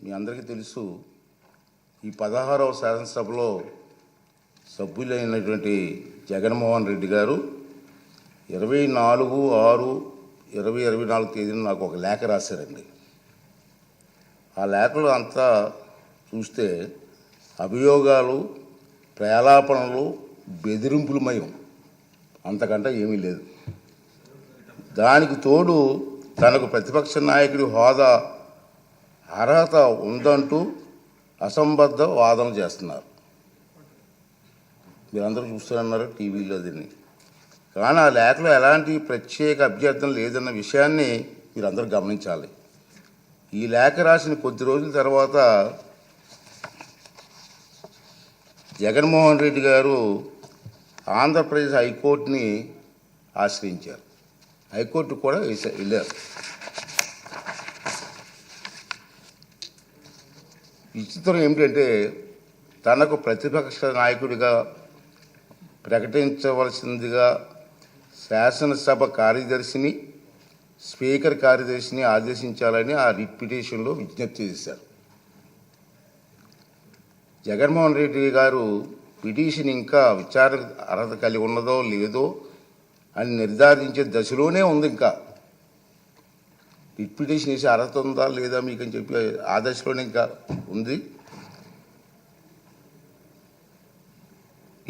మీ అందరికీ తెలుసు, ఈ 16వ శాసనసభలో సభ్యులైనటువంటి జగన్మోహన్ రెడ్డి గారు 24/6/2024 తేదీన నాకు ఒక లేఖ రాశారండి. ఆ లేఖలో అంతా చూస్తే అభియోగాలు, ప్రలాపనలు, బెదిరింపులమయం, అంతకంటే ఏమీ లేదు. దానికి తోడు తనకు ప్రతిపక్ష నాయకుడి హోదా అర్హత ఉందంటూ అసంబద్ధ వాదన చేస్తున్నారు. మీరందరూ చూస్తున్నారు టీవీలో దీన్ని. కానీ ఆ లేఖలో ఎలాంటి ప్రత్యేక అభ్యర్థన లేదన్న విషయాన్ని మీరందరూ గమనించాలి. ఈ లేఖ రాసిన కొద్ది రోజుల తర్వాత జగన్మోహన్ రెడ్డి గారు ఆంధ్రప్రదేశ్ హైకోర్టుని ఆశ్రయించారు. హైకోర్టు కూడా వెళ్ళారు. విచిత్రం ఏమిటంటే, తనకు ప్రతిపక్ష నాయకుడిగా ప్రకటించవలసిందిగా శాసనసభ కార్యదర్శిని, స్పీకర్ కార్యదర్శిని ఆదేశించాలని ఆ రిట్ పిటిషన్లో విజ్ఞప్తి చేశారు. జగన్మోహన్ రెడ్డి గారు పిటిషన్ ఇంకా విచారణ అర్హత కలిగి ఉన్నదో లేదో అని నిర్ధారించే దశలోనే ఉంది. ఇంకా రిట్ పిటిషన్ వేసే అర్హత ఉందా లేదా మీకు అని చెప్పి ఆ దశలోనే ఇంకా ఉంది.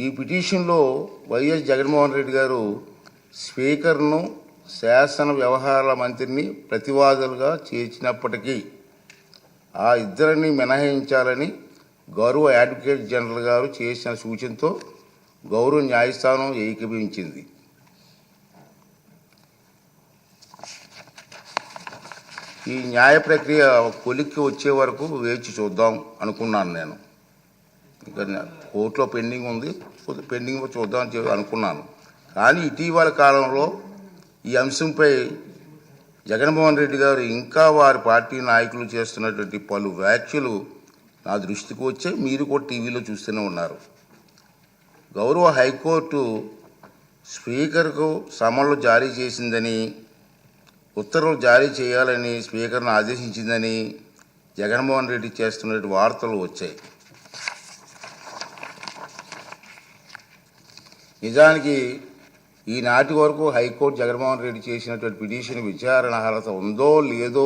ఈ పిటిషన్లో వైఎస్ జగన్మోహన్ రెడ్డి గారు స్పీకర్ను, శాసన వ్యవహారాల మంత్రిని ప్రతివాదులుగా చేర్చినప్పటికీ ఆ ఇద్దరిని మినహాయించాలని గౌరవ అడ్వకేట్ జనరల్ గారు చేసిన సూచనతో గౌరవ న్యాయస్థానం ఏకీభవించింది. ఈ న్యాయ ప్రక్రియ కొలిక్కి వచ్చే వరకు వేచి చూద్దాం అనుకున్నాను. నేను ఇంకా కోర్టులో పెండింగ్ ఉంది, పెండింగ్ చూద్దాం అనుకున్నాను. కానీ ఇటీవల కాలంలో ఈ అంశంపై జగన్మోహన్ రెడ్డి గారు ఇంకా వారి పార్టీ నాయకులు చేస్తున్నటువంటి పలు వ్యాఖ్యలు నా దృష్టికి వచ్చే మీరు కూడా టీవీలో చూస్తూనే ఉన్నారు. గౌరవ హైకోర్టు స్పీకర్కు సమన్లు జారీ చేసిందని, ఉత్తర్వులు జారీ చేయాలని స్పీకర్ను ఆదేశించిందని జగన్మోహన్ రెడ్డి చేస్తున్న వార్తలు వచ్చాయి. నిజానికి ఈనాటి వరకు హైకోర్టు జగన్మోహన్ రెడ్డి చేసినటువంటి పిటిషన్ విచారణ అర్హత ఉందో లేదో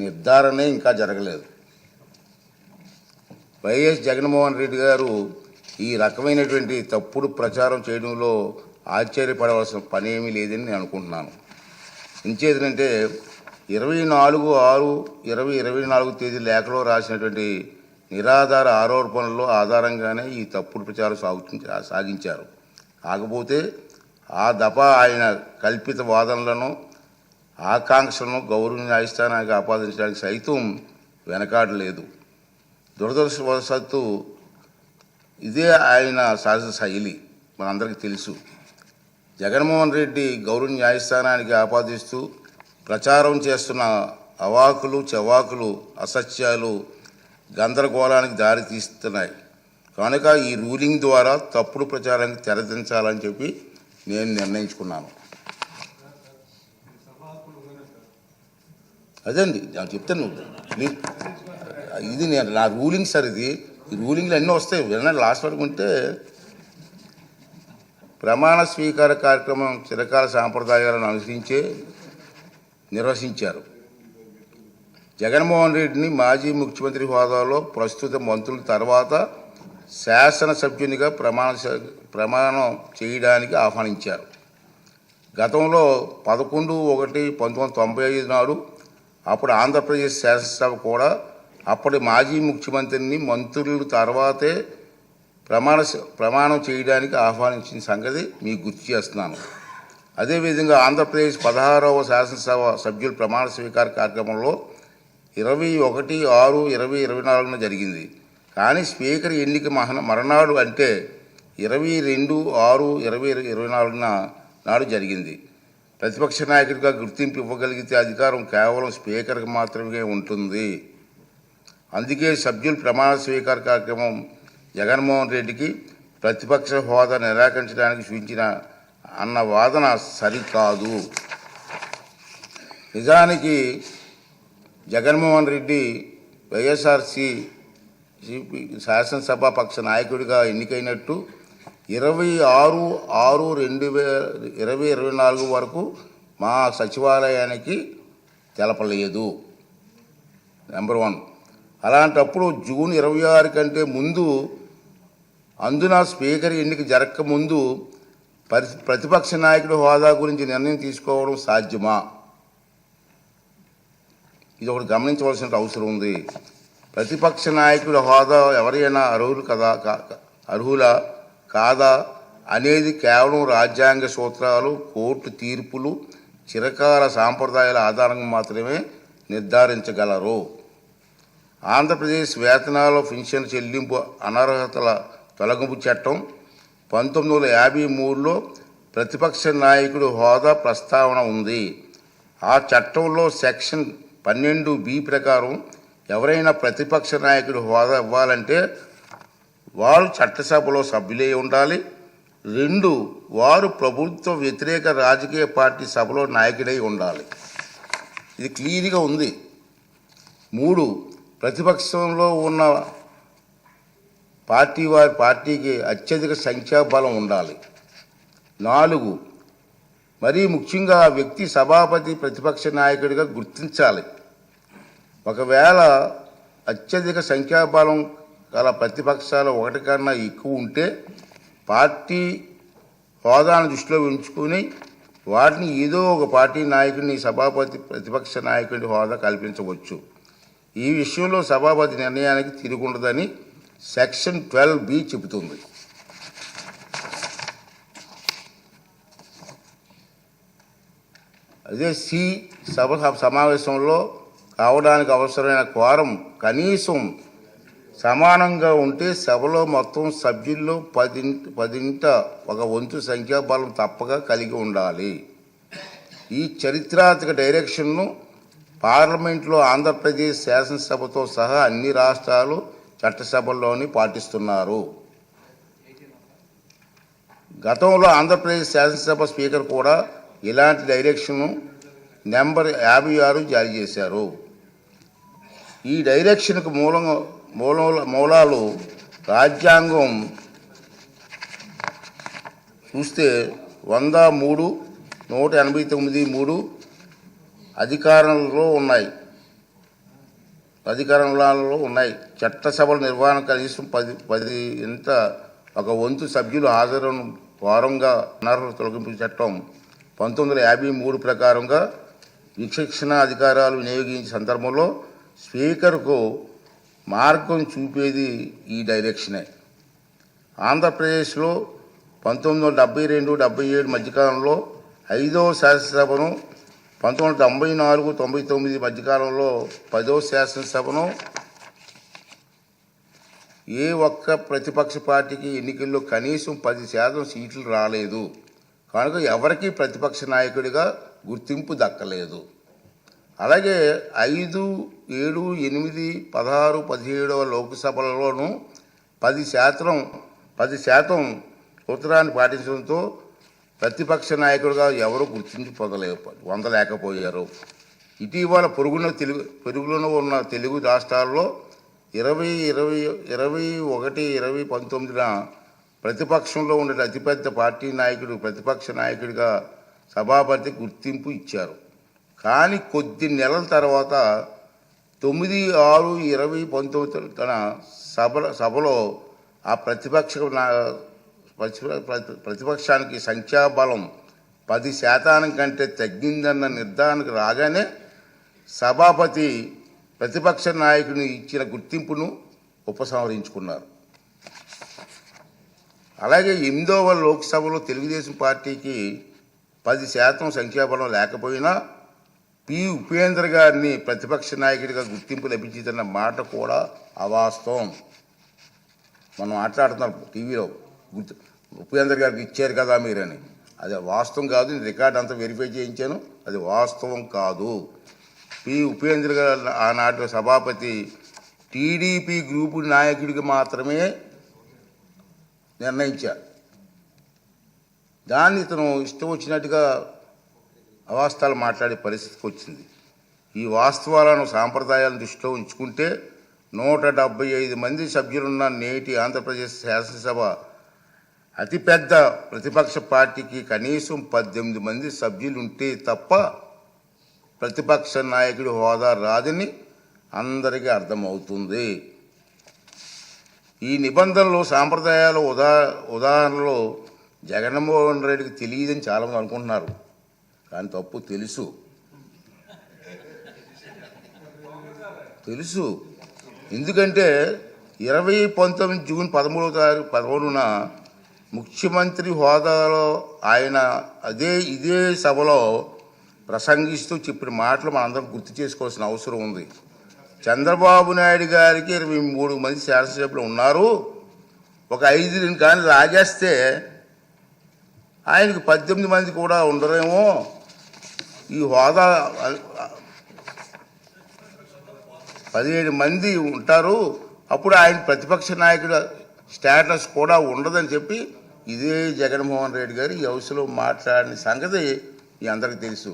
నిర్ధారణే ఇంకా జరగలేదు. వైఎస్ జగన్మోహన్ రెడ్డి గారు ఈ రకమైనటువంటి తప్పుడు ప్రచారం చేయడంలో ఆశ్చర్యపడవలసిన పని ఏమీ లేదని నేను అనుకుంటున్నాను. ఇంచేదంటే 24/6/2024 తేదీ లేఖలో రాసినటువంటి నిరాధార ఆరోపణల ఆధారంగానే ఈ తప్పుడు ప్రచారం సాగించారు. కాకపోతే ఆ దఫా ఆయన కల్పిత వాదనలను, ఆకాంక్షలను గౌరవ న్యాయస్థానానికి ఆపాదించడానికి సైతం వెనకాడలేదు. దురదృష్టవశాత్తు ఇదే ఆయన సహజ శైలి, మనందరికీ తెలుసు. జగన్మోహన్ రెడ్డి గౌరవ న్యాయస్థానానికి ఆపాదిస్తూ ప్రచారం చేస్తున్న అవాకులు చవాకులు, అసత్యాలు గందరగోళానికి దారితీస్తున్నాయి. కనుక ఈ రూలింగ్ ద్వారా తప్పుడు ప్రచారానికి తెరదించాలని చెప్పి నేను నిర్ణయించుకున్నాను. అదండి నేను చెప్తాను. ఇది నేను నా రూలింగ్ సార్. ఇది ఈ రూలింగ్లు అన్నీ వస్తాయి. వినండి, లాస్ట్ వరకు ఉంటే. ప్రమాణ స్వీకార కార్యక్రమం చిరకాల సాంప్రదాయాలను అనుసరించే నిర్వహించారు. జగన్మోహన్ రెడ్డిని మాజీ ముఖ్యమంత్రి హోదాలో ప్రస్తుత మంత్రుల తర్వాత శాసనసభ్యునిగా ప్రమాణం చేయడానికి ఆహ్వానించారు. గతంలో 11/1/1995 నాడు అప్పుడు ఆంధ్రప్రదేశ్ శాసనసభ కూడా అప్పటి మాజీ ముఖ్యమంత్రిని మంత్రుల తర్వాతే ప్రమాణం చేయడానికి ఆహ్వానించిన సంగతి మీకు గుర్తు చేస్తున్నాను. అదేవిధంగా ఆంధ్రప్రదేశ్ 16వ శాసనసభ సభ్యుల ప్రమాణ స్వీకార కార్యక్రమంలో 21/6/2024 జరిగింది. కానీ స్పీకర్ ఎన్నిక మరణాడు అంటే 22/6/2024 నాడు జరిగింది. ప్రతిపక్ష నాయకుడిగా గుర్తింపు ఇవ్వగలిగితే అధికారం కేవలం స్పీకర్కి మాత్రమే ఉంటుంది. అందుకే సభ్యుల ప్రమాణ స్వీకార కార్యక్రమం జగన్మోహన్ రెడ్డికి ప్రతిపక్ష హోదా నిరాకరించడానికి సూచించిన అన్న వాదన సరికాదు. నిజానికి జగన్మోహన్ రెడ్డి వైఎస్ఆర్సి శాసనసభ పక్ష నాయకుడిగా ఎన్నికైనట్టు 26/6/2024 వరకు మా సచివాలయానికి తెలపలేదు. నెంబర్ 1. అలాంటప్పుడు జూన్ 26 కంటే ముందు, అందున స్పీకర్ ఎన్నిక జరగక ముందు ప్రతిపక్ష నాయకుడి హోదా గురించి నిర్ణయం తీసుకోవడం సాధ్యమా? ఇది ఒకటి గమనించవలసిన అవసరం ఉంది. ప్రతిపక్ష నాయకుడి హోదా ఎవరైనా అర్హులా కాదా అనేది కేవలం రాజ్యాంగ సూత్రాలు, కోర్టు తీర్పులు, చిరకాల సాంప్రదాయాల ఆధారంగా మాత్రమే నిర్ధారించగలరు. ఆంధ్రప్రదేశ్ వేతనాల పెన్షన్ చెల్లింపు అనర్హతల తొలగింపు చట్టం 1953లో ప్రతిపక్ష నాయకుడి హోదా ప్రస్తావన ఉంది. ఆ చట్టంలో సెక్షన్ 12B ప్రకారం ఎవరైనా ప్రతిపక్ష నాయకుడి హోదా ఇవ్వాలంటే వారు చట్టసభలో సభ్యులై ఉండాలి. 2, వారు ప్రభుత్వ వ్యతిరేక రాజకీయ పార్టీ సభలో నాయకుడై ఉండాలి. ఇది క్లియర్గా ఉంది. 3, ప్రతిపక్షంలో ఉన్న వారి పార్టీకి అత్యధిక సంఖ్యాబలం ఉండాలి. 4, మరీ ముఖ్యంగా ఆ వ్యక్తి సభాపతి ప్రతిపక్ష నాయకుడిగా గుర్తించాలి. ఒకవేళ అత్యధిక సంఖ్యాబలం గల ప్రతిపక్షాలు 1 కన్నా ఎక్కువ ఉంటే పార్టీ హోదాను దృష్టిలో ఉంచుకుని వాటిని ఏదో ఒక పార్టీ నాయకుడిని సభాపతి ప్రతిపక్ష నాయకుడి హోదా కల్పించవచ్చు. ఈ విషయంలో సభాపతి నిర్ణయానికి తిరుగుండదని సెక్షన్ 12B చెబుతుంది. అదే సభ సమావేశంలో కావడానికి అవసరమైన క్వారం కనీసం సమానంగా ఉంటే సభలో మొత్తం సభ్యుల్లో 10ంట 1 సంఖ్యాబలం తప్పక కలిగి ఉండాలి. ఈ చరిత్రాత్మక డైరెక్షన్ను పార్లమెంట్లో ఆంధ్రప్రదేశ్ శాసనసభతో సహా అన్ని రాష్ట్రాలు చట్టసభల్లోని పాటిస్తున్నారు. గతంలో ఆంధ్రప్రదేశ్ శాసనసభ స్పీకర్ కూడా ఇలాంటి డైరెక్షన్ను నెంబర్ 56 జారీ చేశారు. ఈ డైరెక్షన్కు మూలాలు రాజ్యాంగం చూస్తే 103, 189(3) అధికారంలో ఉన్నాయి. చట్టసభల నిర్వహణ కనీసం 10ంట 1 సభ్యులు హాజరును వారంగా అనర్హత తొలగింపు చట్టం 1953 ప్రకారంగా విచక్షణ అధికారాలు వినియోగించే సందర్భంలో స్పీకర్కు మార్గం చూపేది ఈ డైరెక్షనే. ఆంధ్రప్రదేశ్లో 1972-77 మధ్యకాలంలో 5వ శాసనసభను, 1994-99 మధ్యకాలంలో 10వ శాసనసభను ఏ ఒక్క ప్రతిపక్ష పార్టీకి ఎన్నికల్లో కనీసం 10% సీట్లు రాలేదు. కనుక ఎవరికీ ప్రతిపక్ష నాయకుడిగా గుర్తింపు దక్కలేదు. అలాగే 5, 7, 8, 16, 17వ లోక్సభలలోనూ 10% సూత్రాన్ని పాటించడంతో ప్రతిపక్ష నాయకుడిగా ఎవరు గుర్తింపు పొందలేకపోయారు. ఇటీవల పొరుగులో ఉన్న తెలుగు రాష్ట్రాల్లో 2021-2019న ప్రతిపక్షంలో ఉండే అతిపెద్ద పార్టీ నాయకుడు ప్రతిపక్ష నాయకుడిగా సభాపతి గుర్తింపు ఇచ్చారు. కానీ కొద్ది నెలల తర్వాత 9/6/2019 తన సభలో ఆ ప్రతిపక్షానికి సంఖ్యాబలం 10% కంటే తగ్గిందన్న నిర్ధారణకు రాగానే సభాపతి ప్రతిపక్ష నాయకుని ఇచ్చిన గుర్తింపును ఉపసంహరించుకున్నారు. అలాగే 8వ లోక్సభలో తెలుగుదేశం పార్టీకి 10% సంఖ్యాబలం లేకపోయినా ఉపేంద్ర గారిని ప్రతిపక్ష నాయకుడిగా గుర్తింపు లభించిందన్న మాట కూడా అవాస్తవం. మనం మాట్లాడుతున్నాం టీవీలో ఉపేంద్ర గారికి ఇచ్చారు కదా మీరని. అది వాస్తవం కాదు. నేను రికార్డ్ అంతా వెరిఫై చేయించాను. అది వాస్తవం కాదు. ఉపేంద్ర గారు ఆనాటి సభాపతి టీడీపీ గ్రూపు నాయకుడికి మాత్రమే నిర్ణయించారు. దాన్ని ఇతను ఇష్టం వచ్చినట్టుగా అవాస్తవాలు మాట్లాడే పరిస్థితికి వచ్చింది. ఈ వాస్తవాలను సాంప్రదాయాలను దృష్టిలో ఉంచుకుంటే 175 మంది సభ్యులున్న నేటి ఆంధ్రప్రదేశ్ శాసనసభ అతిపెద్ద ప్రతిపక్ష పార్టీకి కనీసం 18 మంది సభ్యులుంటే తప్ప ప్రతిపక్ష నాయకుడి హోదా రాదని అందరికీ అర్థమవుతుంది. ఈ నిబంధనలు సాంప్రదాయాల ఉదాహరణలో జగన్మోహన్ రెడ్డికి తెలియదని చాలామంది అనుకుంటున్నారు. కానీ తప్పు తెలుసు. ఎందుకంటే 2019 జూన్ 13న ముఖ్యమంత్రి హోదాలో ఆయన ఇదే సభలో ప్రసంగిస్తూ చెప్పిన మాటలు మనందరం గుర్తు చేసుకోవాల్సిన అవసరం ఉంది. చంద్రబాబు నాయుడు గారికి 23 మంది శాసనసభ్యులు ఉన్నారు, ఒక 5 కానీ లాగేస్తే ఆయనకు 18 మంది కూడా ఉండరేమో, ఈ హోదా 17 మంది ఉంటారు, అప్పుడు ఆయన ప్రతిపక్ష నాయకుడు స్టేటస్ కూడా ఉండదని చెప్పి ఇదే జగన్మోహన్ రెడ్డి గారు ఈ హౌస్లో మాట్లాడిన సంగతి మీ అందరికీ తెలుసు.